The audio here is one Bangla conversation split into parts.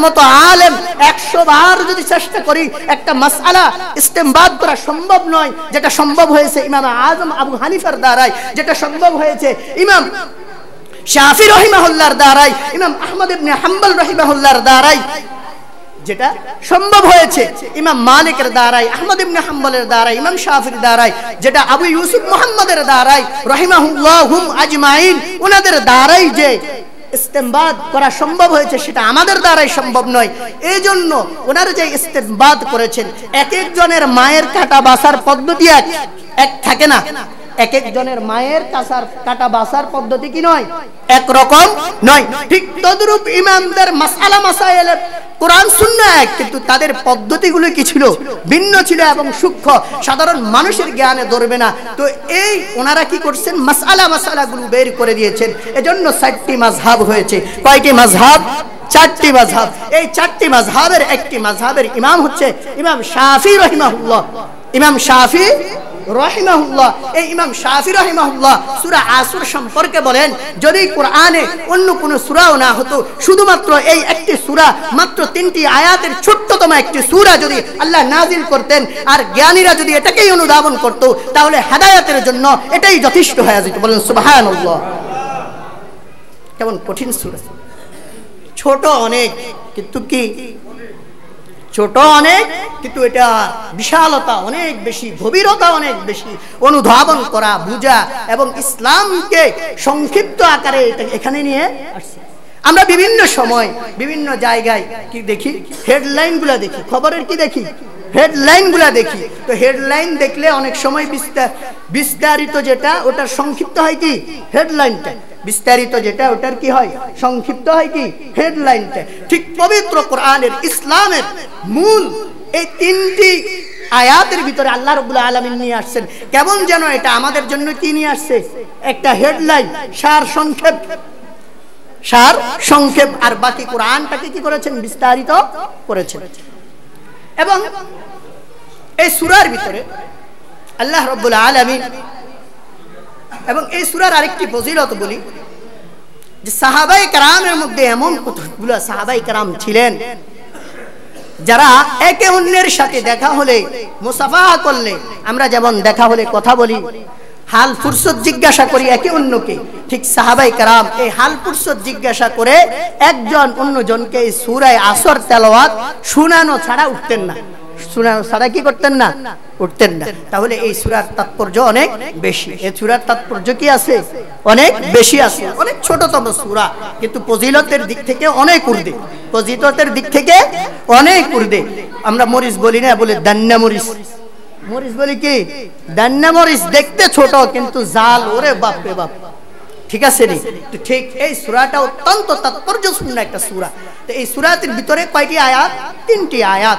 মতো আলেম 100 বার যদি চেষ্টা করি একটা মাসআলা ইস্তেমবাদ করা সম্ভব নয়, যেটা সম্ভব হয়েছে ইমাম আজম আবু হানিফার দ্বারাই, যেটা সম্ভব হয়েছে ইমাম শাফি রাহিমাহুল্লাহর দ্বারাই, ইমাম আহমদ ইবনে হাম্বল রাহিমাহুল্লাহর দ্বারাই, যেটা সম্ভব হয়েছে ইমাম মালিকের দ্বারাই, আহমদ ইবনে হাম্বলের দ্বারাই, ইমাম শাফির দ্বারাই, যেটা আবু ইউসুফ মুহাম্মদের দ্বারাই রাহিমাহুল্লাহুম আজমাইন, ওনাদের দ্বারাই যে ইস্তেমবাদ করা সম্ভব হয়েছে, সেটা আমাদের দ্বারাই সম্ভব নয়। এই জন্য ওনারা যে ইস্তেমবাদ করেছেন, এক একজনের মায়ের কাটা বাসার পদ্ধতি এক থাকে না, এক একজনের মায়ের কাটা বাসার পদ্ধতি কি নয়, একরকম নয়। ঠিক তদ্রূপ ইমামদের মাসআলা মাসাইলের কোরআন সুন্নাহ এক, কিন্তু তাদের পদ্ধতিগুলো কি ছিল, ভিন্ন ছিল এবং সূক্ষ্ম, সাধারণ মানুষের জ্ঞানে ধরবে না। তো এই ওনারা কি করছেন, মাসআলাগুলো বের করে দিয়েছেন। এজন্য 4টি মাযহাব হয়েছে। কয়টি মাযহাব? 4টি মাযহাব। এই 4টি মাযহাবের একটি মাযহাবের ইমাম হচ্ছে ইমাম শাফি রাহিমাহুল্লাহ। ইমাম শাফি রাহিমাহুল্লাহ, এই ইমাম শাফি রাহিমাহুল্লাহ সূরা আসর সম্পর্কে বলেন, যদি কোরআনে অন্য কোনো সূরাও না হতো, শুধুমাত্র এই একটি সূরা, মাত্র 3টি আয়াতের ছোট্টতম একটি সূরা যদি আল্লাহ নাজিল করতেন, আর জ্ঞানীরা যদি এটাকেই অনুধাবন করত, তাহলে হেদায়েতের জন্য এটাই যথেষ্ট হয়ে যেত। বলেন সুবহানাল্লাহ। কেমন কঠিন সূরা, ছোট অনেক, কিন্তু কি ছোট অনেক, কিন্তু এটা বিশালতা অনেক বেশি, গভীরতা অনেক বেশি, অনুধাবন করা, বুঝা এবং ইসলামকে সংক্ষিপ্ত আকারে এখানে নিয়ে আসছে। আমরা বিভিন্ন সময় বিভিন্ন জায়গায় কি দেখি, হেডলাইনগুলো দেখি, খবরের কি দেখি, হেডলাইনগুলো দেখি। তো হেডলাইন দেখলে অনেক সময় বিস্তারিত যেটা, ওটার সংক্ষিপ্ত হয় কি হেডলাইনটা, বিস্তারিত যেটা ওটার কি হয়, সংক্ষিপ্ত হয় কি হেডলাইনটা। ঠিক পবিত্র কোরআনের ইসলামের মূল এই 3টি আয়াতের ভিতরে আল্লাহ রাব্বুল আলামিন নিয়ে আসছেন, কেমন যেন এটা আমাদের জন্য কি নিয়ে আসছে, একটা হেডলাইন, সার সংক্ষেপ, আর বাকি কোরআনটাকে কি করেছেন, বিস্তারিত করেছেন। এবং এই সূরার ভিতরে আল্লাহ রাব্বুল আলামিন, এবং এই সূরার আরেকটি ফজিলত বলি, যে সাহাবায়ে কেরামের মধ্যে এমন কতগুলো সাহাবায়ে কেরাম ছিলেন, যারা একে অন্যের সাথে দেখা হলে, মুসাফাহা করলে, আমরা যেমন দেখা হলে কথা বলি, হাল ফুরসত জিজ্ঞাসা করি একে অন্যকে, ঠিক সাহাবায়ে কেরাম এই হাল ফুরসত জিজ্ঞাসা করে একজন অন্যজনকে এই সূরা আসর তেলাওয়াত শোনানো ছাড়া উঠতেন না, শোনানো ছাড়া কি করতেন না, উঠতেন না। তাহলে এই সূরার তাৎপর্য অনেক বেশি। এই সূরার তাৎপর্য কি আছে, অনেক বেশি আছে। অনেক ছোটতম সূরা, কিন্তু ফজিলতের দিক থেকে অনেক ঊর্ধ্বে, ফজিলতের দিক থেকে অনেক ঊর্ধ্বে। আমরা মরিচ বলি না, বলে দান্না মরিচ, মরিচ বলি কি দান্না মরিচ, দেখতে ছোট কিন্তু জাল, ওরে বাপ রে বাপ, ঠিক আছে রে। তো ঠিক এই সূরাটা অত্যন্ত তাৎপর্যপূর্ণ একটা সূরা। তো এই সূরাটির ভিতরে কয়টি আয়াত, 3টি আয়াত,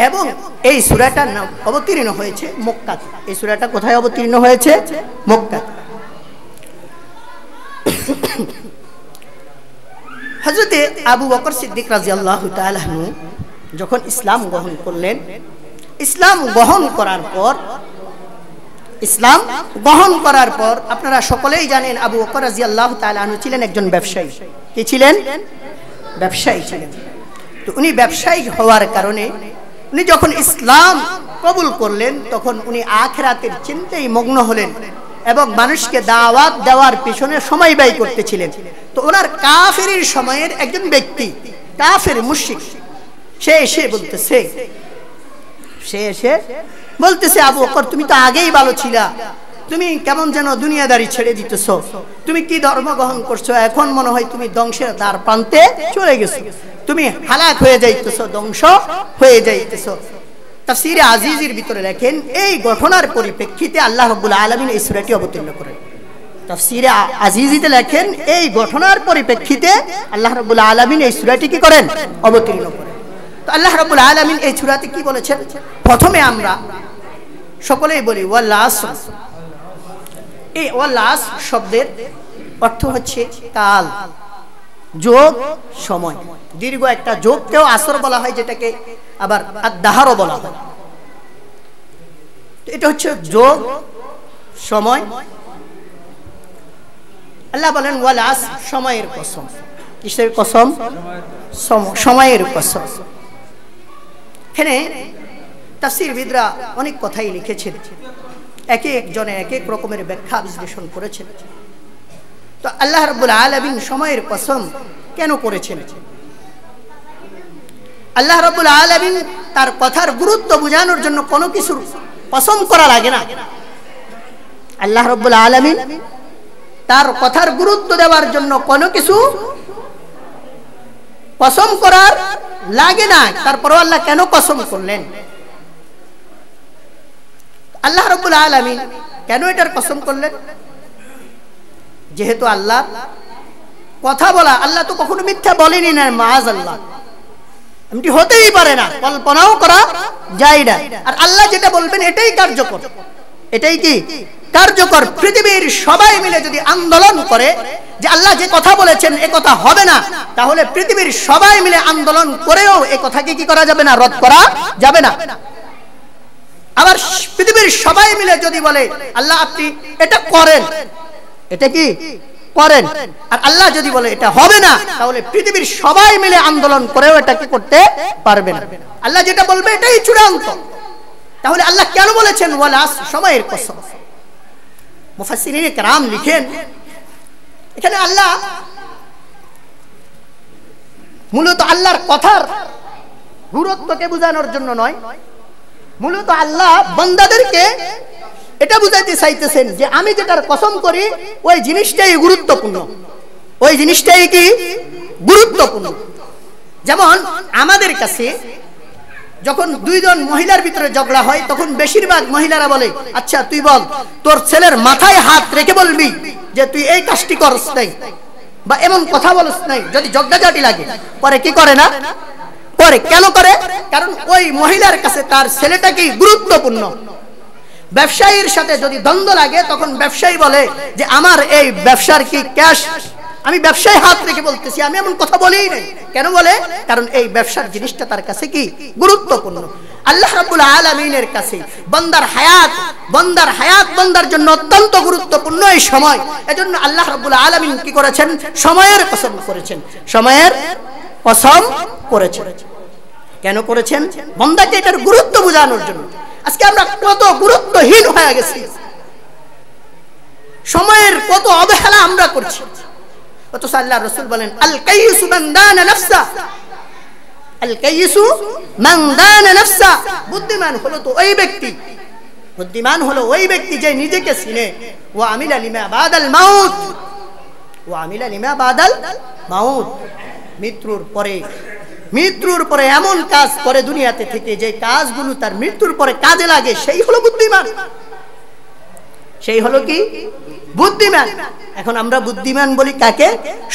এবং এই সূরাটার নাম অবতীর্ণ হয়েছে মক্কাতে। এই সূরাটা কোথায় অবতীর্ণ হয়েছে, মক্কাতে। হযরতে আবু বকর সিদ্দিক রাদিয়াল্লাহু তাআলা আনহু যখন ইসলাম গ্রহণ করলেন, ইসলাম গ্রহণ করার পর আপনারা সকলেই জানেন, আবু বকর রাদিয়াল্লাহু তাআলা আনহু ছিলেন একজন ব্যবসায়ী। কি ছিলেন? ব্যবসায়ী ছিলেন। তো উনি ব্যবসায়ী হওয়ার কারণে উনি যখন ইসলাম কবুল করলেন, তখন উনি আখিরাতের চিন্তায় মগ্ন হলেন এবং মানুষকে দাওয়াত দেওয়ার পিছনে সময় ব্যয় করতেছিলেন। তো ওনার কাফেরের সময়ের একজন ব্যক্তি, কাফের মুশরিক, সে এসে বলতেছে, আবু বকর তুমি তো আগেই ভালো ছিলা, তুমি কেমন যেন দুনিয়াদারি ছেড়ে দিতেছো, তুমি কি ধর্ম গ্রহণ করছো, এখন মনে হয় তুমি ধ্বংসের দ্বার প্রান্তে চলে গেছো, তুমি হালাক হয়ে যাইতেছো, ধ্বংস হয়ে যাইতেছো। তাফসীরে আজিজের ভিতরে লেখেন, এই ঘটনার পরিপ্রেক্ষিতে আল্লাহ রাব্বুল আলামিন এই সূরাটি অবতীর্ণ করেন। তাফসীরে আজিজিতে লেখেন, এই ঘটনার পরিপ্রেক্ষিতে আল্লাহ রাব্বুল আলামিন এই সূরাটি কি করেন, অবতীর্ণ করেন। তো আল্লাহ রাব্বুল আলামিন এই সূরাতে কি বলেছেন, প্রথমে আমরা সকলেই বলি ওয়াল আসর। এই ওয়াল আসর শব্দের অর্থ হচ্ছে কাল, যোগ, সময়। দীর্ঘ একটা যোগকেও আসর বলা হয়, যেটাকে আবার আদ-দাহরও বলা হয়। এটা হচ্ছে যোগ, সময়। আল্লাহ বলেন ওয়াল আসর, সময়ের কসম। কিসের কসম? সময়ের কসম। এখানে তাফসীরবিদরা অনেক কথাই লিখেছেন, এক একজনে এক এক রকমের ব্যাখ্যা বিশ্লেষণ করেছেন। তো আল্লাহ রাব্বুল আলামিন সময়ের কসম কেন করেছেন? আল্লাহ রাব্বুল আলামিন তার কথার গুরুত্ব বোঝানোর জন্য কোনো কিছুর কসম করা লাগে না। আল্লাহ রাব্বুল আলামিন তার কথার গুরুত্ব দেওয়ার জন্য কোনো কিছু কসম করার লাগে না। তারপরও আল্লাহ কেন কসম করলেন? আল্লাহ রাব্বুল আলামিন কেন এটার কসম করলেন? যেহেতু আল্লাহ কথা বলা, আল্লাহ তো কখনো মিথ্যা বলেনি না, মাআযাল্লাহ, এমনটি হতেই পারে না, কল্পনাও করা যায় না। আর আল্লাহ যেটা বলবেন এটাই কার্যকর। এটাই কি কার্যকর? পৃথিবীর সবাই মিলে যদি আন্দোলন করে যে আল্লাহ যে কথা বলেছেন এ কথা হবে না, তাহলে পৃথিবীর সবাই মিলে আন্দোলন করেও এ কথাকে কি করা যাবে না? রদ করা যাবে না। আবার পৃথিবীর সবাই মিলে যদি বলে আল্লাহ আপনি এটা করেন, এটা কি করেন, আর আল্লাহ যদি বলে এটা হবে না, তাহলে পৃথিবীর সবাই মিলে আন্দোলন করেও এটা কি করতে পারবে না। আল্লাহ যেটা বলবে এটাই চূড়ান্ত। তাহলে আল্লাহ কেন বলেছেন ওয়াল আসর, সময়ের কসম? মুফাসসিরিনে কেরাম লিখেন, এখানে আল্লাহ মূলত আল্লাহর কথার গুরুত্বকে বোঝানোর জন্য নয়, মূলত আল্লাহ বান্দাদেরকে এটা বুঝাইতে চাইতেছেন যে আমি যেটার কসম করি ওই জিনিসটাই গুরুত্বপূর্ণ, ওই জিনিসটাই কি গুরুত্বপূর্ণ। যেমন আমাদের কাছে যখন দুইজন মহিলার ভিতরে ঝগড়া হয়, তখন বেশিরভাগ মহিলারা বলে আচ্ছা তুই বল, তোর ছেলের মাথায় হাত রেখে বলবি যে তুই এই কাজটি করস নাই বা এমন কথা বলস নাই, যদি ঝগড়াঝাটি লাগে। পরে কি করে না? করে। কেন করে? কারণ ওই মহিলার কাছে তার ছেলেটাকেই গুরুত্বপূর্ণ। ব্যবসায়ীর সাথে যদি দ্বন্দ্ব লাগে, তখন ব্যবসায়ী বলে যে আমার এই ব্যবসার কি ক্যাশ, আমি ব্যবসায় হাত রেখে বলতেছি, আমি এমন কথা বলেই নাই। কেন বলে? কারণ এই ব্যবসার জিনিসটা তার কাছে কি গুরুত্বপূর্ণ। আল্লাহ রাব্বুল আলামিনের কাছে বান্দার হায়াত বান্দার জন্য অত্যন্ত গুরুত্বপূর্ণ এই সময়। এজন্য আল্লাহ রাব্বুল আলামিন কি করেছেন? সময়ের কসম করেছেন, সময়ের কসম করেছেন। কেন করেছেন? বান্দাকে এটার গুরুত্ব বোঝানোর জন্য। আজকে আমরা কত গুরুত্বহীন হয়ে গেছি, সময়ের কত অবহেলা আমরা করছি। অথচ আল্লাহ রাসূল বলেন আল কাইয়িসু মান দানা নাফসা, আল কাইয়িসু মান দানা নাফসা, বুদ্ধিমান হলো তো ওই ব্যক্তি, বুদ্ধিমান হলো ওই ব্যক্তি যে নিজেকে চিনে। ওয়া আমিলা লিমা বাদাল মাউত, ওয়া আমিলা লিমা বাদাল মাউত, মৃত্যুর পরে এমন কাজ করে দুনিয়াতে থেকে যে কাজগুলো তার মৃত্যুর পরে কাজে লাগে, সেই হলো বুদ্ধিমান, সেই হলো কি বুদ্ধিমান। এখন আমরা বুদ্ধিমান বলি কাকে?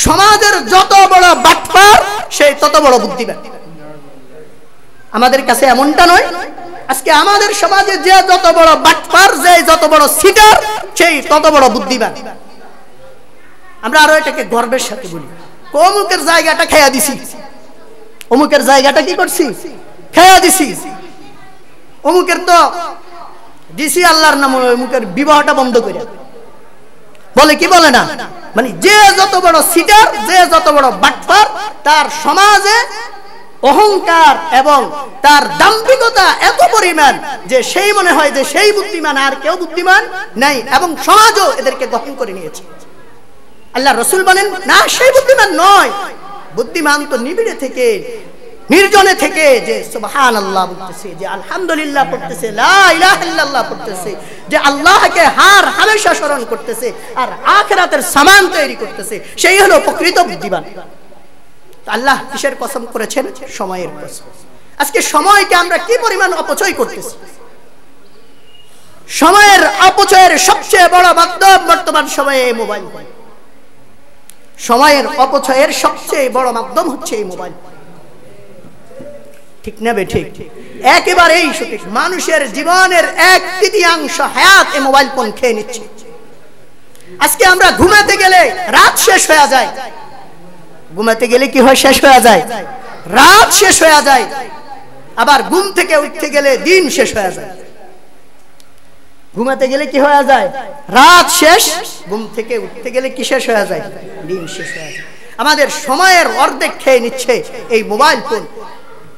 সমাজের যত বড় বাটপার সেই তত বড় বুদ্ধিমান। আমাদের কাছে এমনটা নয়। আজকে আমাদের সমাজে যে যত বড় বাটপার, যে যত বড় সিটার, সেই তত বড় বুদ্ধিমান। আমরা আরো এটাকে গর্বের সাথে বলি, অমুকের জায়গাটা খেয়া দিছি, অমুকের জায়গাটা কি করছি? খেয়া দিছি। অমুকের তো দিছি আল্লাহর নাম, অমুকের বিবাহটা বন্ধ করে বলে কি বলে না? মানে যে যত বড় সিটার, যে যত বড় বাটপার, তার সমাজে অহংকার এবং তার দাম্ভিকতা এত পরিমাণ যে সেই মনে হয় যে সেই বুদ্ধিমান, আর কেউ বুদ্ধিমান নাই, এবং সমাজও এদেরকে গ্রহণ করে নিয়েছে। আল্লাহ রাসূল বলেন না, সেই বুদ্ধিমান নয়। বুদ্ধিমান তো নিবিড়ে থেকে, নির্জনে থেকে, যে সুবহানাল্লাহ বলতেছে, যে আলহামদুলিল্লাহ পড়তেছে, লা ইলাহা ইল্লাল্লাহ পড়তেছে, যে আল্লাহকে হার হামেশা স্মরণ করতেছে আর আখিরাতের সামান তৈরি করতেছে, সেই হলো প্রকৃত বুদ্ধিমান। আল্লাহ কিসের কসম করেছেন? সময়ের কসম। আজকে সময়কে আমরা কি পরিমাণ অপচয় করতেছি। সময়ের অপচয়ের সবচেয়ে বড় মাধ্যম বর্তমান সময়ে মোবাইল। সময়ের অপচয়ের সবচেয়ে বড় মাধ্যম হচ্ছে এই মোবাইল। ঠিক না বেঠিক? একেবারেই সঠিক। মানুষের জীবনের 1/3 হায়াত এই মোবাইল ফোন খেয়ে নিচ্ছে। আজকে আমরা ঘুমাতে গেলে রাত শেষ হয়ে যায়। ঘুমাতে গেলে কি হয়? শেষ হয়ে যায়, রাত শেষ হয়ে যায়। আবার ঘুম থেকে উঠতে গেলে দিন শেষ হয়ে যায়। ঘুমাতে গেলে কি হয়ে যায়? রাত শেষ। ঘুম থেকে উঠতে গেলে কি শেষ হয়ে যায়? দিন শেষ হয়ে যায়। আমাদের সময়ের অর্ধেক খেয়ে নিচ্ছে এই মোবাইল ফোন।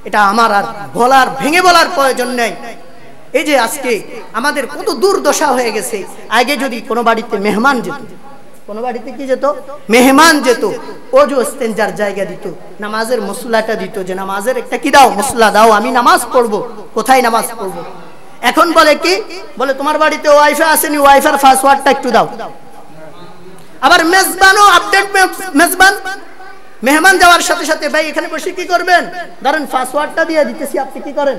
এটা আমার আর বলার, ভেঙে বলার প্রয়োজন নেই। এই যে আজকে আমাদের কত দুর্দশা হয়ে গেছে। আগে যদি কোনো বাড়িতে মেহমান যেত, কোনো বাড়িতে কি যেত, মেহমান যেত, ওযু ইস্তেঞ্জার জায়গা দিত, নামাজের মসলাটা দিত, যে নামাজের একটা কি দাও, মসলা দাও, আমি নামাজ পড়বো। কোথায় নামাজ পড়বো? এখন বলে কি, বলে তোমার বাড়িতে ওয়াইফাই আসেনি, ওয়াইফাইয়ের পাসওয়ার্ডটা একটু দাও। আবার মেজবানও আপডেট, মেজবান মেহমান যাওয়ার সাথে সাথে, ভাই এখানে বসে কি করবেন, ধরেন পাসওয়ার্ডটা দিয়ে দিতেছি, আপনি কি করেন,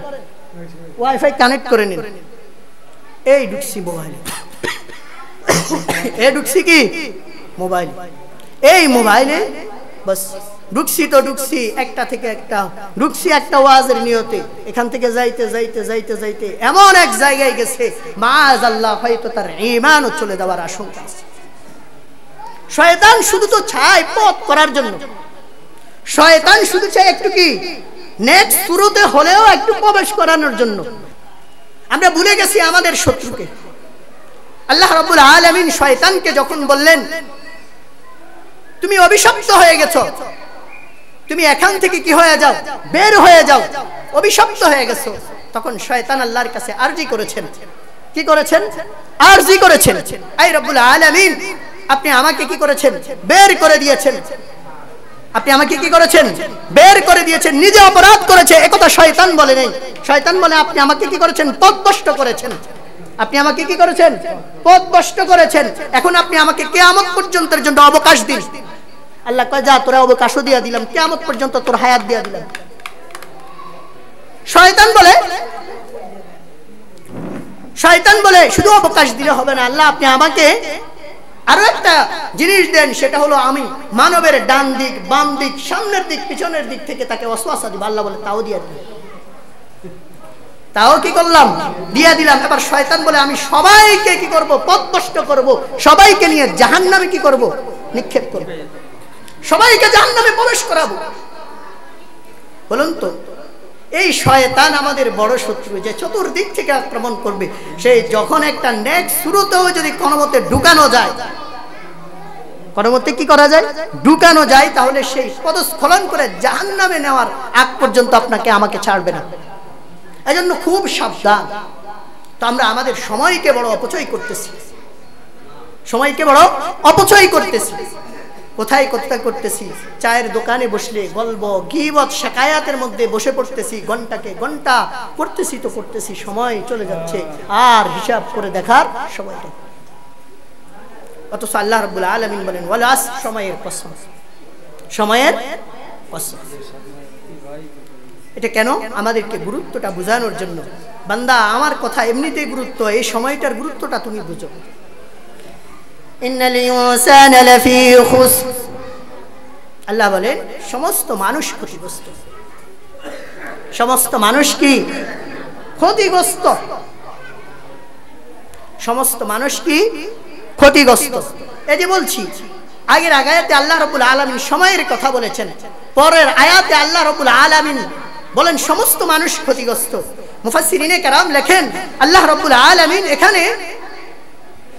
ওয়াইফাই কানেক্ট করে নিন। এই ঢুকছি মোবাইল, এই ঢুকছি কি মোবাইল, এই মোবাইলে বাস ঢুকছি তো ঢুকছি, একটা থেকে একটা ঢুকছি, একটা ওয়াজের নিয়তে, এখান থেকে যাইতে যাইতে যাইতে যাইতে এমন এক জায়গায় গেছে, মাআযাল্লাহ হয়তো তার ঈমানও চলে যাওয়ার আশঙ্কা আছে। শয়তান শুধু তো চায় পথ করার জন্য, শয়তান শুধু চায় একটু কি নেক্সট শুরুতে হলেও একটু প্রবেশ করানোর জন্য। আমরা ভুলে গেছি আমাদের শত্রুকে। আল্লাহ রাব্বুল আলামিন শয়তানকে যখন বললেন, তুমি অভিশপ্ত হয়ে গেছো, তুমি এখান থেকে কি হয়ে যাও, বের হয়ে যাও, অভিশপ্ত হয়ে গেছো, তখন শয়তান আল্লাহর কাছে আরজি করেছেন। কি করেছেন? আরজি করেছেন, আই রাব্বুল আলামিন, আপনি আমাকে কি করেছেন, বের করে দিয়েছেন। আপনি আমাকে কি করেছেন, বের করে দিয়েছেন। নিজে অপরাধ করেছে একথা শয়তান বলে নেই। শয়তান বলে আপনি আমাকে কি করেছেন, পথভ্রষ্ট করেছেন। আপনি আমাকে কি করেছেন, পথভ্রষ্ট করেছেন। এখন আপনি আমাকে কিয়ামত পর্যন্তের জন্য অবকাশ দিন। আল্লাহ কয়, যা তোরা অবকাশও দিয়া দিলাম, কিয়ামত পর্যন্ত তোর হায়াত দিয়া দিলাম। শয়তান বলে শুধু অবকাশ দিলে হবে না, আল্লাহ আপনি আমাকে আরো একটা জিনিস দেন, সেটা হলো আমি মানবের ডান দিক, বাম দিক, সামনের দিক, পিছনের দিক থেকে তাকে ওয়াসওয়াসা দিব। আল্লাহ বলে তাও দিয়া দিলাম, তাও কি করলাম, দিয়া দিলাম। এবার শয়তান বলে আমি সবাইকে কি করব, পথভ্রষ্ট করব, সবাইকে নিয়ে জাহান্নামে কি করব, নিক্ষেপ করব, সবাইকে জাহান্নামে প্রবেশ করাবো। বলুন তো, এই শয়তান আমাদের বড় শত্রু, যে চতুর্দিক থেকে আক্রমণ করবে। সেই যখন একটা নেক্সট শুরুতেও যদি কোনো মতে ঢুকানো যায়, কোনো মতে কি করা যায়, ঢুকানো যায়, তাহলে সেই পদস্খলন করে জাহান্নামে নেওয়ার আগ পর্যন্ত আপনাকে আমাকে ছাড়বে না। এজন্য খুব সাবধান। তো আমরা আমাদের সময়কে বড় অপচয় করতেছি, সময়কে বড় অপচয় করতেছি। কোথায় কোথায় করতেছি, চায়ের দোকানে বসলে গল্প, গীবত, শিকায়াতের মধ্যে বসে পড়তেছি, ঘন্টাকে ঘন্টা করতেছি তো করতেছি, সময় চলে যাচ্ছে, আর হিসাব করে দেখার সময়টা। অথচ আল্লাহ রাব্বুল আলামিন বলেন, ওয়াল আসর, সময়ের কসম, সময়ের কসম। এটা কেন? আমাদেরকে গুরুত্বটা বোঝানোর জন্য। বান্দা, আমার কথা এমনিতেই গুরুত্ব, এই সময়টার গুরুত্বটা তুমি বুঝো। ইন্নাল ইনসানা লাফি খুসর, আল্লাহ বলেন সমস্ত মানুষ ক্ষতিগ্রস্ত। সমস্ত মানুষ কি ক্ষতিগ্রস্ত? সমস্ত মানুষ কি ক্ষতিগ্রস্ত? এই যে বলছি, আগের আয়াতে আল্লাহ রাব্বুল আলামিন সময়ের কথা বলেছেন, পরের আয়াতে আল্লাহ রাব্বুল আলামিন বলেন সমস্ত মানুষ ক্ষতিগ্রস্ত। মুফাসসিরিনে কেরাম লেখেন, আল্লাহ রাব্বুল আলামিন এখানে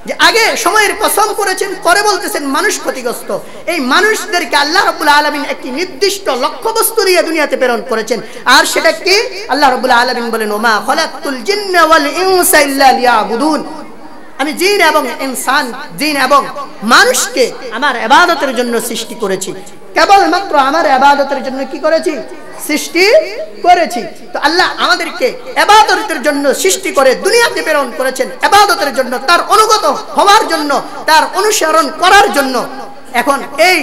যে আগে সময়ের কসম করেছেন, পরে বলতেছেন মানুষ ক্ষতিগ্রস্ত। এই মানুষদেরকে আল্লাহ রাব্বুল আলামিন একটি নির্দিষ্ট লক্ষ্যবস্তু দিয়ে দুনিয়াতে প্রেরণ করেছেন। আর সেটা কি? আল্লাহ রাব্বুল আলামিন বলেন, ওমা খালাকতুল জিন্না ওয়াল ইনসা ইল্লা লিয়াবুদুন, আমি জিন এবং ইনসান, জিন এবং মানুষকে আমার ইবাদতের জন্য সৃষ্টি করেছি। কেবলমাত্র আমার ইবাদতের জন্য কি করেছি? সৃষ্টি করেছি। তো আল্লাহ আমাদেরকে ইবাদতের জন্য সৃষ্টি করে দুনিয়াতে প্রেরণ করেছেন, ইবাদতের জন্য, তার অনুগত হওয়ার জন্য, তার অনুসরণ করার জন্য। এখন এই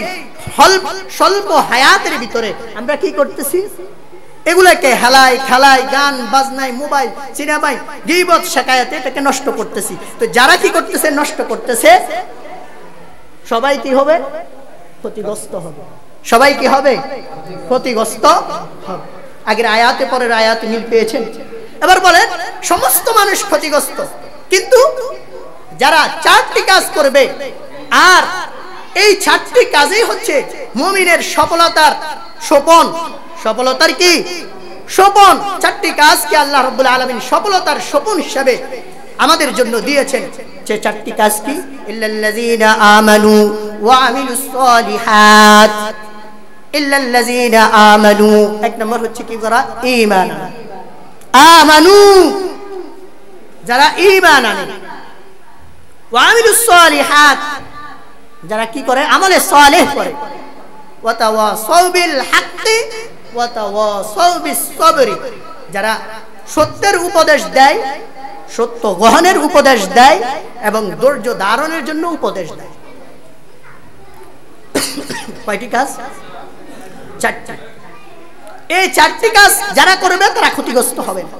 স্বল্প হায়াতের ভিতরে আমরা কি করতেছি? এগুলাকে হেলাই খেলাই, গান বাজনায়, মোবাইল, সিনেমায়, গীবত, শিকায়াতে এটাকে নষ্ট করতেছি। তো যারা কি করতেছে, নষ্ট করতেছে, সবাই কি হবে? ক্ষতিগ্রস্ত হবে। সবাই কি হবে? ক্ষতিগ্রস্ত হবে। আগের আয়াতে পরের আয়াতে মিল পেয়েছেন। এবার বলেন সমস্ত মানুষ ক্ষতিগ্রস্ত, কিন্তু যারা চারটি কাজ করবে, আর এই চারটি কাজই হচ্ছে মুমিনের সফলতার সোপান। সফলতার কি সোপান? চারটি কাজকে আল্লাহ রাব্বুল আলামিন সফলতার সোপান হিসেবে আমাদের জন্য দিয়েছেন। যে চারটি কাজ কি? ইল্লাল্লাযীনা আমানু ওয়া আমিলুস সালিহাত, ইল্লাল্লাযীনা আমানু, এক নম্বর হচ্ছে কি করা? ঈমান। আমানু, যারা ঈমান আনে, ওয়া আমিলুস সালিহাত, যারা কি করে? আমলে সালেহ করে। ওয়া তাওয়াসাউ বিল হাক্কি ওয়া তাওয়াসাউ বিস সাবরি, যারা সত্যের উপদেশ দেয়, সত্য গ্রহণের উপদেশ দেয় এবং ধৈর্য ধারণের জন্য উপদেশ দেয়। কয়টি কাজ? চারটি। এই চারটি কাজ যারা করবে তারা ক্ষতিগ্রস্ত হবে না।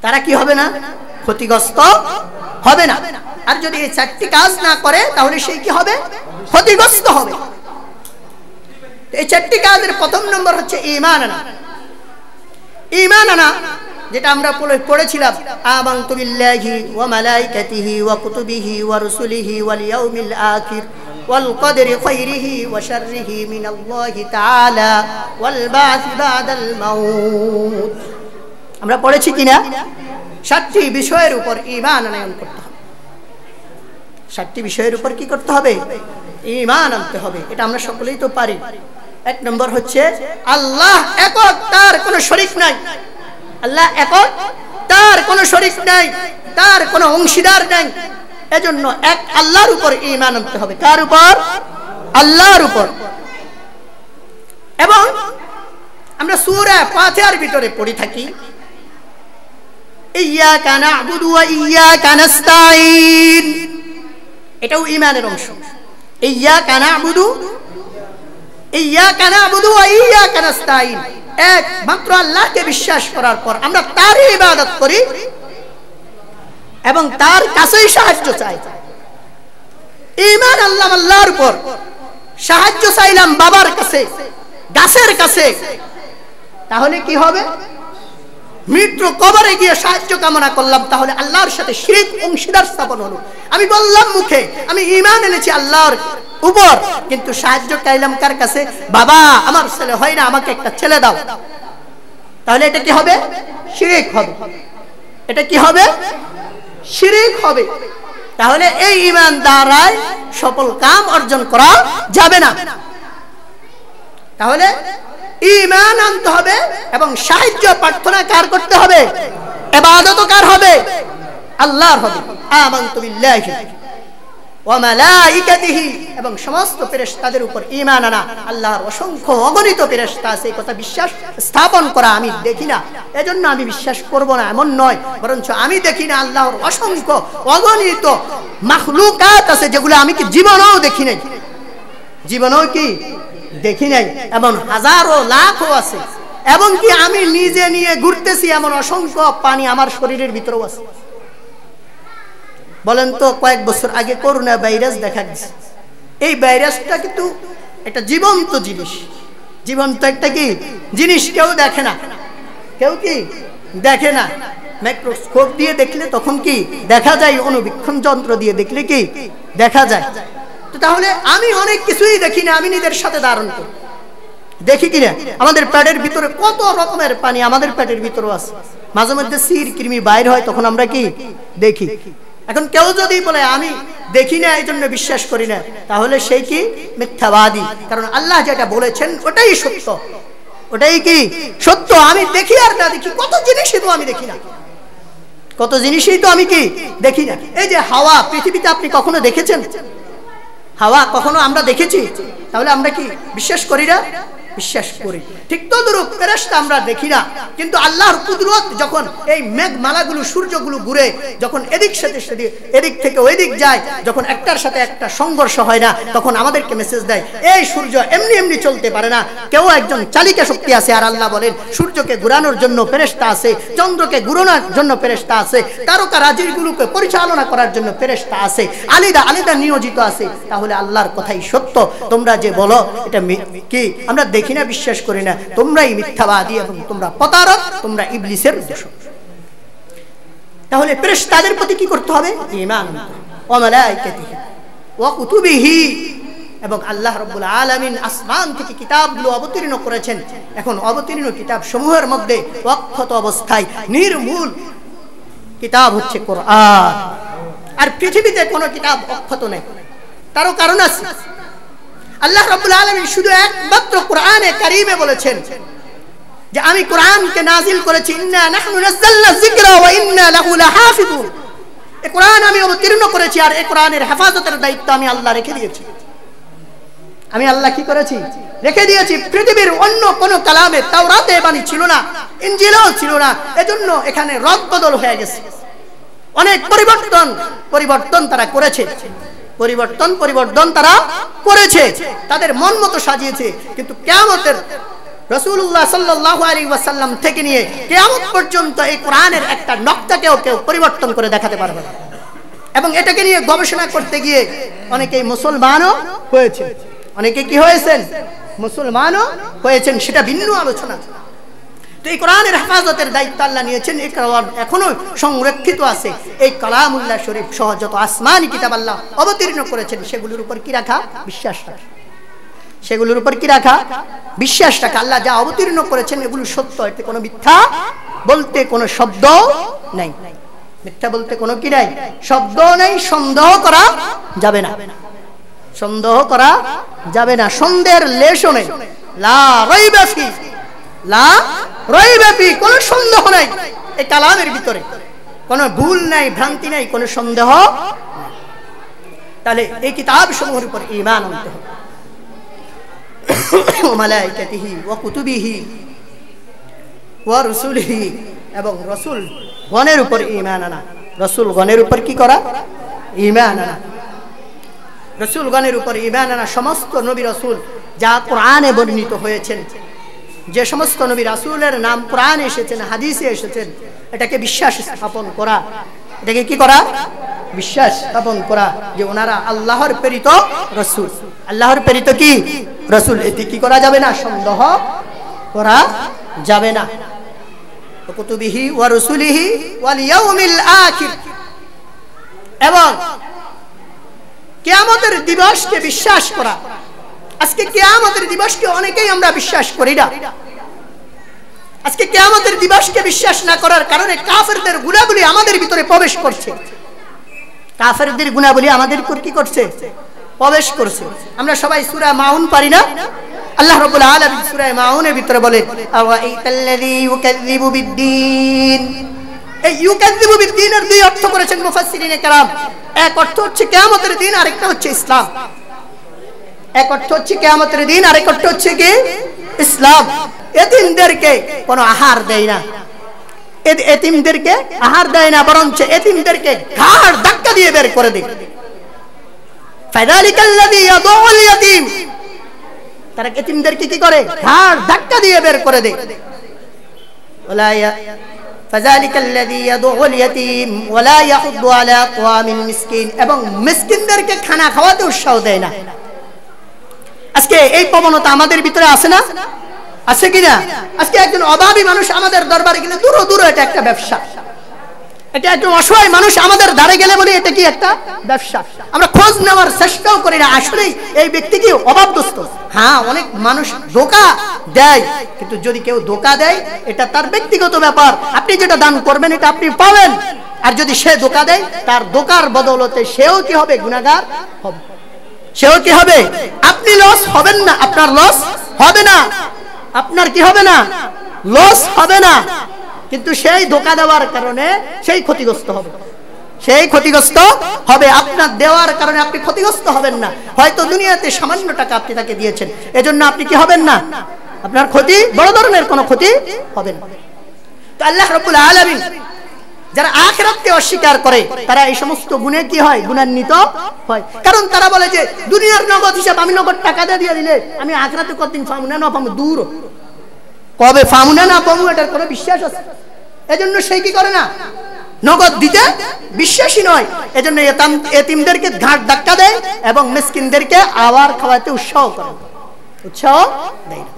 তারা কি হবে না? ক্ষতিগ্রস্ত হবে না। আর যদি এই চারটি কাজ না করে তাহলে সেই কি হবে? ক্ষতিগ্রস্ত হবে। এই চারটি কাজের প্রথম নম্বর হচ্ছে ঈমান আনা। ঈমান আনা, যেটা আমরা পড়েছিলাম, আমানতু বিল্লাহি ওয়া মালাইকাতিহি ওয়া কুতুবিহি ওয়া রুসুলিহি ওয়াল ইয়াউমিল আখির ওয়াল কদরি খাইরিহি ওয়া শাররিহি মিনাল্লাহি তাআলা ওয়াল বা'থি বা'দাল মাউত। আমরা পড়েছি কিনা? 7টি বিষয়ের উপর ঈমান আনয়ন করতে হবে। 7টি বিষয়ের উপর কি করতে হবে? ঈমান আনতে হবে। এটা আমরা সকলেই তো পারি। এক নম্বর হচ্ছে আল্লাহ একক, তার কোনো শরীক নাই। আল্লাহ একক, তার কোনো শরীক নাই, তার কোনো অংশীদার নাই। এজন্য এক আল্লাহর উপর ঈমান আনতে হবে। কার উপর? আল্লাহর উপর। এবং আমরা সূরা ফাতিহার ভিতরে পড়ে থাকি, ইয়্যাকা না'বুদু ওয়া ইয়্যাকা নাস্তাঈন, এটাও ঈমানের অংশ। ইয়্যাকা না'বুদু ওয়া ইয়্যাকা নাস্তাঈন, একমাত্র আল্লাহকে বিশ্বাস করার পর আমরা তারই ইবাদত করি এবং তার কাছেই সাহায্য চাই। ঈমান আনলাম আল্লাহর উপর, সাহায্য চাইলাম বাবার কাছে, গাছের কাছে, তাহলে কি হবে? মৃত্যু কবরে গিয়ে সাহায্য কামনা করলাম, তাহলে আল্লাহর সাথে শিরক অংশীদার স্থাপন হলো। আমি বললাম মুখে আমি ঈমান এনেছি আল্লাহর উপর, কিন্তু সাহায্য চাইলাম কার কাছে? বাবা, আমার ছেলে হয় না, আমাকে একটা ছেলে দাও। তাহলে এটা কি হবে? শিরক হবে। এটা কি হবে? শিরক হবে। তাহলে এই ঈমান দ্বারাই সফল কাম অর্জন করা যাবে না। তাহলে ঈমান আনতে হবে এবং সাহায্য প্রার্থনা কার করতে হবে? ইবাদত কার হবে? আল্লাহর হবে। আমানতু বিল্লাহি ওয়া মালাইকাতিহি, এবং সমস্ত ফেরেশতাদের উপর ঈমান আনা। আল্লাহর অসংখ্য অগণিত ফেরেশতা আছে, এই কথা বিশ্বাস স্থাপন করা। আমি দেখি না এজন্য আমি বিশ্বাস করব না এমন নয়, বরঞ্চ আমি দেখি না, আল্লাহর অসংখ্য অগণিত মাখলুকাত আছে যেগুলো আমি কি জীবনেও দেখি নাই, জীবনেও কি দেখি নাই, এমন হাজারো লাখও আছে। এবং কি আমি নিজে নিয়ে ঘুরতেছি এমন অসংখ্য প্রাণী আমার শরীরের ভিতরেও আছে। বলেন তো, কয়েক বছর আগে করোনা ভাইরাস দেখা গেছে। এই ভাইরাসটা কিন্তু একটা জীবন্ত জিনিস, জীবন্ত একটা কি জিনিস, কেউ দেখে না, কেউ কি দেখে না। মাইক্রোস্কোপ দিয়ে দেখলে তখন কি দেখা যায়, অনুবীক্ষণ যন্ত্র দিয়ে দেখলে কি দেখা যায়। তো তাহলে আমি অনেক কিছুই দেখি না, আমি নিজের সাথে ধারণ করি। দেখি কিনা আমাদের পেটের ভিতরে কত রকমের পানি আমাদের পেটের ভিতরে আছে, মাঝে মধ্যে সির কৃমি বাইর হয়, তখন আমরা কি দেখি। এখন কেউ যদি বলে আমি দেখি না এই জন্য বিশ্বাস করি না, তাহলে সেই কি মিথ্যাবাদী। কারণ আল্লাহ যেটা বলেছেন ওটাই সত্য, ওটাই কি সত্য। আমি দেখি আর না দেখি, কত জিনিসই তো আমি দেখি না, কত জিনিসই তো আমি কি দেখি না। এই যে হাওয়া, পৃথিবীতে আপনি কখনো দেখেছেন হাওয়া? কখনো আমরা দেখেছি? তাহলে আমরা কি বিশ্বাস করি না? বিশ্বাস করি। ঠিক তদ্রূপ ফেরেশতা আমরা দেখি না, কিন্তু আল্লাহর কুদরত যখন এই মেঘমালাগুলো, সূর্যগুলো ঘুরে, যখন এদিক সাথে সেদিক, এদিক থেকে ওই দিক যায়, যখন একটার সাথে একটা সংঘর্ষ হয় না, তখন আমাদেরকে মেসেজ দেয় এই সূর্য এমনি এমনি চলতে পারে না, কেউ একজন চালিকা শক্তি আছে। আর আল্লাহ বলেন সূর্যকে ঘুরানোর জন্য ফেরেশতা আছে, চন্দ্রকে ঘুরানোর জন্য ফেরেশতা আছে, তারকা রাজিগুলোকে পরিচালনা করার জন্য ফেরেশতা আছে, আলাদা আলাদা নিয়োজিত আছে। তাহলে আল্লাহর কথাই সত্য। তোমরা যে বলো এটা কি আমরা দেখি না, বিশ্বাস করি না, তোমরাই মিথ্যাবাদী এবং তোমরা প্রতারক, তোমরা ইবলিসের দোষর। তাহলে ফেরেশতাদের প্রতি কি করতে হবে? ঈমান। ওয়া মালাইকাতিহি ওয়া কুতুবিহি, এবং আল্লাহ রাব্বুল আলামিন আসমান থেকে কিতাবগুলো অবতীর্ণ করেছেন। এখন অবতীর্ণ কিতাব সমূহের মধ্যে অক্ষত অবস্থায় নির্মূল কিতাব হচ্ছে কোরআন। আর পৃথিবীতে কোনো কিতাব অক্ষত নেই, তারও কারণ আছে। আল্লাহ রাব্বুল আলামিন শুধু একমাত্র কোরআনে কারীমে বলেছেন যে আমি কোরআনকে নাজিল করেছি, ইন্না নাহনু নাযালনা যিকরা ওয়া ইন্না লাহু লাহাফিজুন। এই কোরআন আমি অবতীর্ণ করেছি, আর এই কোরআনের হেফাজতের দায়িত্ব আমি আল্লাহ রেখে দিয়েছি। আমি আল্লাহ কি করেছি? রেখে দিয়েছি। পৃথিবীর অন্য কোন কালামে, তাওরাতে বাণী ছিল না, ইনজিলেও ছিল না, এজন্য এখানে রদবদল হয়ে গেছে। অনেক পরিবর্তন তারা করেছে, পরিবর্তন তারা করেছে, তাদের মন মতো সাজিয়েছে। কিন্তু কিয়ামতের রাসূলুল্লাহ সাল্লাল্লাহু আলাইহি ওয়াসাল্লাম থেকে নিয়ে কিয়ামত পর্যন্ত এই কোরআনের একটা নকশাকেও কেউ পরিবর্তন করে দেখাতে পারবে না। এবং এটাকে নিয়ে গবেষণা করতে গিয়ে অনেকেই মুসলমানও হয়েছে, অনেকে কি হয়েছেন? মুসলমানও হয়েছেন, সেটা ভিন্ন আলোচনা। তো এই কোরআনের হেফাজতের দায়িত্ব আল্লাহ নিয়েছেন। এই কোরআন এখনো সংরক্ষিত আছে। এই কালামুল্লাহ শরীফ সহ যত আসমানি কিতাব আল্লাহ অবতীর্ণ করেছেন, সেগুলোর উপর কি রাখা? বিশ্বাস রাখা। সেগুলোর উপর কি রাখা? বিশ্বাস রাখা। আল্লাহ যা অবতীর্ণ করেছেন এগুলো সত্য, এতে কোনো মিথ্যা বলতে কোনো শব্দ নাই, মিথ্যা বলতে কোনো কি নাই, শব্দ নেই। সন্দেহ করা যাবে না, সন্দেহ করা যাবে না, সন্দেহের লেশও নেই। লা রাইবা ফি, লা রাইবা ফি, কোনো সন্দেহ নাই এই কালামের ভিতরে, কোনো ভুল নাই, ভ্রান্তি নাই, কোনো সন্দেহ। তাহলে এই কিতাব সমূহের উপর ঈমান আনতে হবে। মালাইকাতিহি ওয়া কুতুবিহি ওয়া রাসূলিহি, এবং রাসূল গণের উপর ঈমান আনা। রাসূল গণের উপর কি করা? ঈমান আনা। রাসূলগণের উপর ঈমান আনা। সমস্ত নবী রাসূল যা কোরআনে বর্ণিত হয়েছেন, যে সমস্ত নবী রাসূলের নাম কোরআনে এসেছেন, হাদিসে এসেছেন, এটাকে বিশ্বাস স্থাপন করা। এটাকে কি করা? বিশ্বাস স্থাপন করা যে ওনারা আল্লাহর প্রেরিত রাসূল, আল্লাহর প্রেরিত কি রাসূল। এতে কি করা যাবে না? সন্দেহ করা যাবে না। কুতুবিহি ওয়া রাসূলিহি ওয়াল ইয়াউমিল আখির, এবং কিয়ামতের দিবসকে বিশ্বাস করা। আজকে কিয়ামতের দিবসকে অনেকেই আমরা বিশ্বাস করি না। আজকে কিয়ামতের দিবসকে বিশ্বাস না করার কারণে কাফেরদের গুনাহগুলি আমাদের ভিতরে প্রবেশ করছে। কাফেরদের গুনাহগুলি আমাদের উপর কি করছে? প্রবেশ করছে। আমরা সবাই সূরা মাউন পারি না? আল্লাহ রাব্বুল আলামিন সূরা মাউনের ভিতরে বলেন, আওয়াইতাল্লাযী ইউকাযযিবু বিদ্দীন। এই ইউকাযযিবু বিদ্দীনের দুই অর্থ করেছেন মুফাসসিরিনে কেরাম। এক অর্থ হচ্ছে কিয়ামতের দিন, আরেকটা হচ্ছে ইসলাম। এক অর্থ হচ্ছে কিয়ামতের দিন, আরেক অর্থ হচ্ছে কি? ইসলাম। এতিমদেরকে কোনো আহার দেয় না, এতিমদেরকে আহার দেয় না, বরঞ্চ এতিমদেরকে ঘাড় ধাক্কা দিয়ে বের করে দেয়। ফাযালিকাল্লাযী ইয়াদউল ইয়াতীম, তারা এতিমদেরকে কি করে? ঘাড় ধাক্কা দিয়ে বের করে দেয়। ফাযালিকাল্লাযী ইয়াদউল ইয়াতীম ওয়া লা ইয়াহুদ্দু আলা তাআমিল মিসকিন, এবং মিসকিনদেরকে খানা খাওয়াতে উৎসাহ দেয় না। আজকে এই প্রবণতা আমাদের ভিতরে আছে না? আছে কিনা? আজকে একজন অভাবী মানুষ আমাদের দরবারে গেলে দূর এটা একটা ব্যবসা। এটা একজন অসহায় মানুষ আমাদের ধারে গেলে বলে এটা কি একটা ব্যবসা। আমরা খোঁজ নেওয়ার চেষ্টাও করি না আসলে এই ব্যক্তি কি অভাবগ্রস্ত। হ্যাঁ, অনেক মানুষ ধোঁকা দেয়, কিন্তু যদি কেউ ধোঁকা দেয় এটা তার ব্যক্তিগত ব্যাপার। আপনি যেটা দান করবেন এটা আপনি পাবেন, আর যদি সে ধোঁকা দেয় তার ধোঁকার বদৌলতে সেও কি হবে? গুনাহগার হবে। সেও কি হবে? আপনি লস হবেন না, আপনার লস হবে না, আপনার কি হবে না? লস হবে না, কিন্তু সেই ধোঁকা দেওয়ার কারণে সেই ক্ষতিগ্রস্ত হবে, সেই ক্ষতিগ্রস্ত হবে। আপনার দেওয়ার কারণে আপনি ক্ষতিগ্রস্ত হবেন না। হয়তো দুনিয়াতে সামান্য টাকা আপনি তাকে দিয়েছেন, এজন্য আপনি কি হবেন না? আপনার ক্ষতি, বড় ধরনের কোনো ক্ষতি হবে না। তো আল্লাহ রাব্বুল আলামিন যারা আখিরাতকে অস্বীকার করে তারা এই সমস্ত গুণে কি হয়? গুণান্বিত হয়। কারণ তারা বলে যে দুনিয়ার নগদ হিসাব আমি নগদ টাকা দিয়ে দিলে আমি আখিরাতে কতদিন পাবো না, না পাবো দূর, কবে পাবো না, না পাবো এটার কোনো বিশ্বাস আছে। এজন্য সেই কি করে না? নগদ দিতে বিশ্বাসী নয়। এজন্য এতিমদেরকে ঘাট ধাক্কা দেয় এবং মিসকিনদেরকে আবার খাওয়াতে উৎসাহ করে, উৎসাহ দেয় না।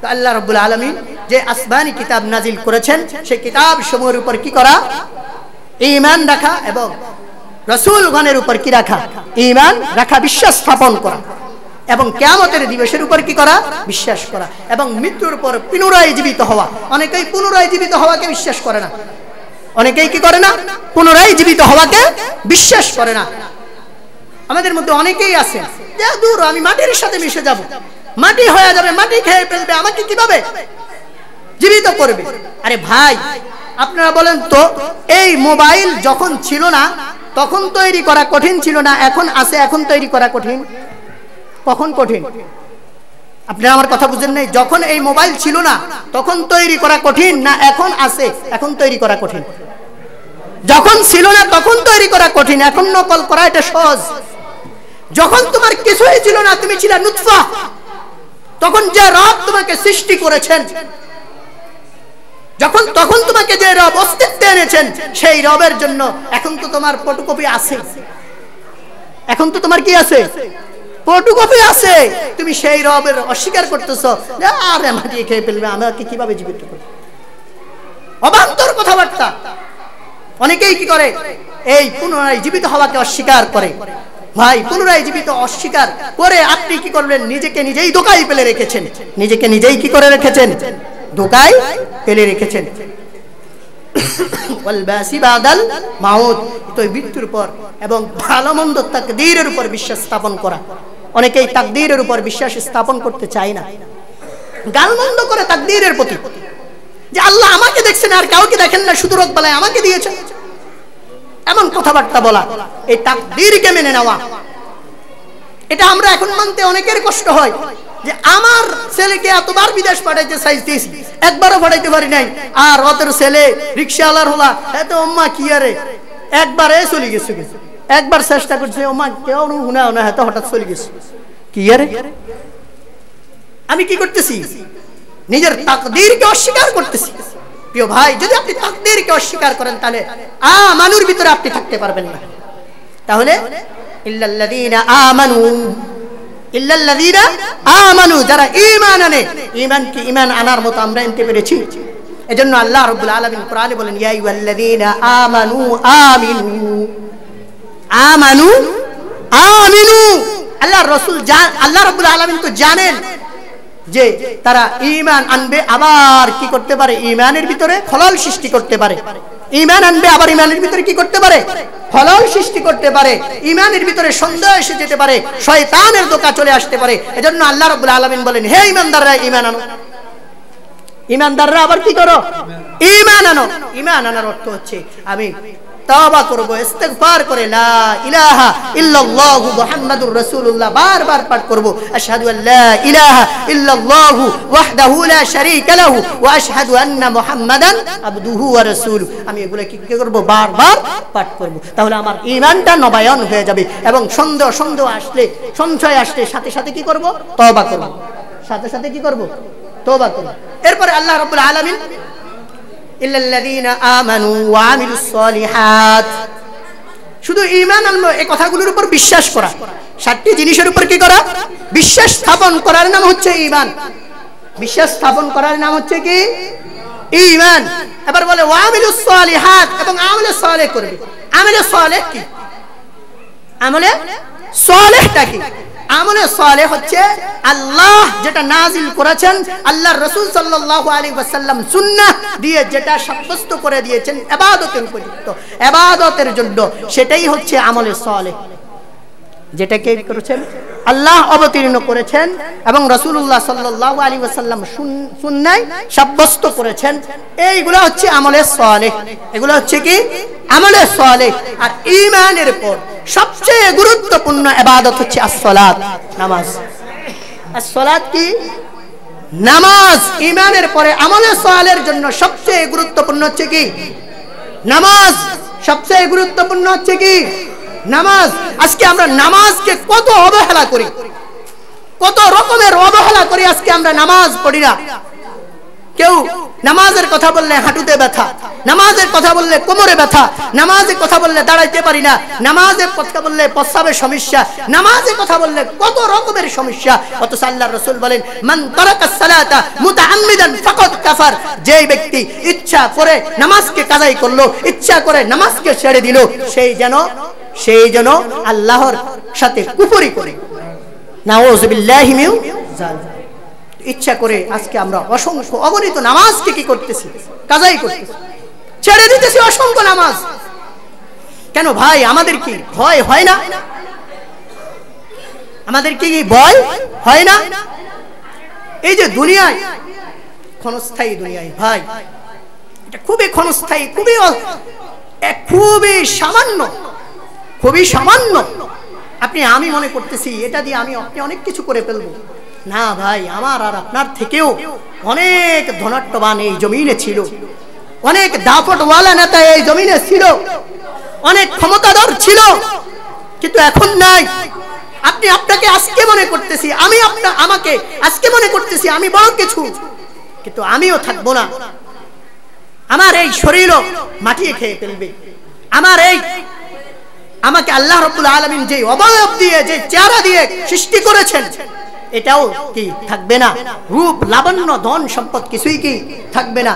তো আল্লাহ রাব্বুল আলামিন যে আসমানি কিতাব নাজিল করেছেন সেই কিতাব সমূহের উপর কি করা? ঈমান রাখা, এবং রাসূলগণের উপর কি রাখা? ঈমান রাখা, বিশ্বাস স্থাপন করা, এবং কিয়ামতের দিবসের উপর কি করা? বিশ্বাস করা, এবং মৃত্যুর পর পুনরায় জীবিত হওয়া। অনেকেই পুনরায় জীবিত হওয়াকে বিশ্বাস করে না, অনেকেই কি করে না? পুনরায় জীবিত হওয়াকে বিশ্বাস করে না। আমাদের মধ্যে অনেকেই আছে যে দূর, আমি মাটির সাথে মিশে যাব, মাটি হয়ে যাবে, মাটি খেয়ে ফেলবে, আমাকে কিভাবে জীবিত করবে? আরে ভাই, আপনারা বলেন তো, এই মোবাইল যখন ছিল না তখন তৈরি করা কঠিন ছিল না? এখন আছে, এখন তৈরি করা কঠিন? কখন কঠিন? আপনারা আমার কথা বুঝেন নাই? যখন এই মোবাইল ছিল না তখন তৈরি করা কঠিন, না এখন আছে এখন তৈরি করা কঠিন? যখন ছিল না তখন তৈরি করা কঠিন, এখন নকল করা এটা সহজ। যখন তোমার কিছুই ছিল না, তুমি ছিল নুতফা, তখন যে রব তোমাকে সৃষ্টি করেছেন, তখন তোমাকে যে রব অস্তিত্বে এনেছেন, সেই রবের জন্য এখন তো তোমার ফটোকপি আছে, এখন তো তোমার কি আছে? ফটোকপি আছে। তুমি সেই রবের অস্বীকার করতেছো, আরে মাটি খেয়ে ফেলবে, আমাকে কিভাবে জীবিত করবে? অবান্তর কথাবার্তা। অনেকেই কি করে, এই পুনরায় জীবিত হওয়াকে অস্বীকার করে। ভাই, পুনরায় জীবিত অস্বীকার করে আপনি কি করবেন? নিজেকে নিজেই ধোঁকায় ফেলে রেখেছেন। নিজেকে নিজেই কি করে রেখেছেন? ধোঁকায় ফেলে রেখেছেন। ওয়াল বাসি বাদাল মাউত, তো মৃত্যুর পর এবং ভালো মন্দ তাকদীরের উপর বিশ্বাস স্থাপন করা। অনেকেই তাকদীরের উপর বিশ্বাস স্থাপন করতে চায় না, গালমন্দ করে তাকদীরের প্রতি, যে আল্লাহ আমাকে দেখছেন আর কাউকে দেখেন না, শুধু রোগ বালায় আমাকে দিয়েছেন, এমন কথাবার্তা বলা। এই তাকদীরকে মেনে নেওয়া, এটা আমরা এখন মানতে অনেকের কষ্ট হয়। যে আমার ছেলেকে এতবার বিদেশ পাঠাইতে চাইছি, একবারও পাঠাইতে পারি নাই, আর ওদের ছেলে রিক্সাওয়ালার হলা, এত ওম্মা কি আরে একবারে চলে গেছে, একবার চেষ্টা করছে, ওম্মা কেউ হুনা না, এত হঠাৎ চলে গেছে, কি আরে? আমি কি করতেছি? নিজের তাকদীরকে অস্বীকার করতেছি। প্রিয় ভাই, যদি আপনি তাকদীরকে অস্বীকার করেন তাহলে আমানুর ভিতরে আপনি থাকতে পারবেন না। তাহলে ইল্লাল্লাযীনা আমানু, ইল্লাল্লাযীনা আমানু, যারা ঈমান আনে। ঈমান কি? ঈমান আনার মতো আমরা আনতে পেরেছি? এজন্য আল্লাহ রাব্বুল আলামিন কোরআনে বলেন, ইয়া আইয়ুহাল্লাযীনা আমানু আমিনু, আমানু আমিনু। আল্লাহর রাসূল আল্লাহ রাব্বুল আলামিন তো জানেন যে তারা ঈমান আনবে, আবার কি করতে পারে? ঈমানের ভিতরে খলল সৃষ্টি করতে পারে। ঈমান আনবে, আবার ঈমানের ভিতরে কি করতে পারে? খলল সৃষ্টি করতে পারে। ঈমানের ভিতরে সন্দেহ এসে যেতে পারে, শয়তানের ধোঁকা চলে আসতে পারে। এজন্য আল্লাহ রাব্বুল আলামিন বলেন, হে ঈমানদাররা, ঈমান আনো। ঈমানদাররা আবার কি করো? ঈমান আনো। ঈমান আনার অর্থ হচ্ছে আমি তওবা করব, ইস্তিগফার করে লা ইলাহা ইল্লাল্লাহু মুহাম্মাদুর রাসূলুল্লাহ বারবার পাঠ করব, আশহাদু আল্লা ইলাহা ইল্লাল্লাহু ওয়াহদাহু লা শারীকা লাহু ওয়া আশহাদু আন্না মুহাম্মাদান আবদুহু ওয়া রাসূলুহু। আমি এগুলা কি করব? বারবার পাঠ করব। তাহলে আমার ঈমানটা নবায়ন হয়ে যাবে, এবং সন্দেহ আসলে, সংশয় আসলে সাথে সাথে কি করব? তওবা করব। সাথে সাথে কি করব? তওবা করব। এরপরে আল্লাহ রাব্বুল আলামিন ইল্লাল্লাযীনা আমানু ওয়া আমিলুস সলিহাত, শুধু ঈমান আনলো, এই কথাগুলোর উপর বিশ্বাস করা, 7টি জিনিসের উপর কি করা? বিশ্বাস স্থাপন করার নাম হচ্ছে ঈমান। বিশ্বাস স্থাপন করার নাম হচ্ছে কি? ঈমান। এবার বলে ওয়া আমিলুস সলিহাত, এবং আমলে সালেহ করবে। আমলে সালেহ কি? আমলে সালেহটা কি? আমলে সালেহ হচ্ছে আল্লাহ যেটা নাজিল করেছেন, আল্লাহর রাসূল সাল্লাল্লাহু আলাইহি ওয়াসাল্লাম সুন্নাহ দিয়ে যেটা সাব্যস্ত করে দিয়েছেন ইবাদতের উপযুক্ত, ইবাদতের জন্য, সেটাই হচ্ছে আমলে সালেহ। যেটা কে করেছেন? আল্লাহ অবতীর্ণ করেছেন এবং রাসূলুল্লাহ সাল্লাল্লাহু আলাইহি ওয়াসাল্লাম সুন্নায় সাব্যস্ত করেছেন, এইগুলো হচ্ছে আমলে সালেহ। এগুলো হচ্ছে কি? আমলে সালেহ। আর ঈমানের পর সবচেয়ে গুরুত্বপূর্ণ ইবাদত হচ্ছে as-সালাত, নামাজ। as-সালাত কি? নামাজ। ঈমানের পরে আমলে সালেহের জন্য সবচেয়ে গুরুত্বপূর্ণ হচ্ছে কি? নামাজ। সবচেয়ে গুরুত্বপূর্ণ হচ্ছে কি? নামাজ। আজকে আমরা নামাজকে কত অবহেলা করি, কত রকমের অবহেলা করি। আজকে আমরা নামাজ পড়ি না। কেউ নামাজের কথা বললে হাঁটুতে ব্যথা, নামাজের কথা বললে কোমরে ব্যথা, নামাজের কথা বললে দাঁড়াইতে পারি না, নামাজের কথা বললে প্রস্রাবের সমস্যা, নামাজের কথা বললে কত রকমের সমস্যা। অথচ আল্লাহর রাসূল বলেন, মান তারাকাস সালাতা মুতাআম্মিদান ফাকাদ কাফার, যে ব্যক্তি ইচ্ছা করে নামাজকে কাজাই করলো, ইচ্ছা করে নামাজকে ছেড়ে দিল, সেই যেন আল্লাহর সাথে কুফরি করে। নাউযুবিল্লাহি মিন যালিক। ইচ্ছা করে আজকে আমরা অসংখ্য অগণিত নামাজকে কি করতেছি? কাজাই করতেছি, ছেড়ে দিতেছি অসংখ্য নামাজ। কেন ভাই? আমাদের কি ভয় হয় না? আমাদের কি ভয় হয় না? এই যে দুনিয়ায় ক্ষণস্থায়ী দুনিয়ায় ভাই, এটা খুবই ক্ষণস্থায়ী, খুবই সামান্য, খুবই সামান্য। আমি মনে করতেছি এটা দিয়ে আপনি অনেক কিছু করে ফেলবো। না ভাই, আমার আর আপনার থেকেও অনেক ধনাঢ্যবান এই জমিনে ছিল, অনেক দাপটওয়ালা নেতা এই জমিনে ছিল, অনেক ক্ষমতাধর ছিল, কিন্তু এখন নাই। আপনাকে আজকে মনে করতেছি, আমাকে আজকে মনে করতেছি আমি বড় কিছু, কিন্তু আমিও থাকবো না। আমার এই শরীরও মাটিয়ে খেয়ে ফেলবে। আমাকে আল্লাহ রাব্বুল আলামিন যে অবয়ব দিয়ে, যে চেহারা দিয়ে সৃষ্টি করেছেন, এটাও কি থাকবে না? রূপ, লাবণ্য, ধন সম্পদ কিছুই কি থাকবে না?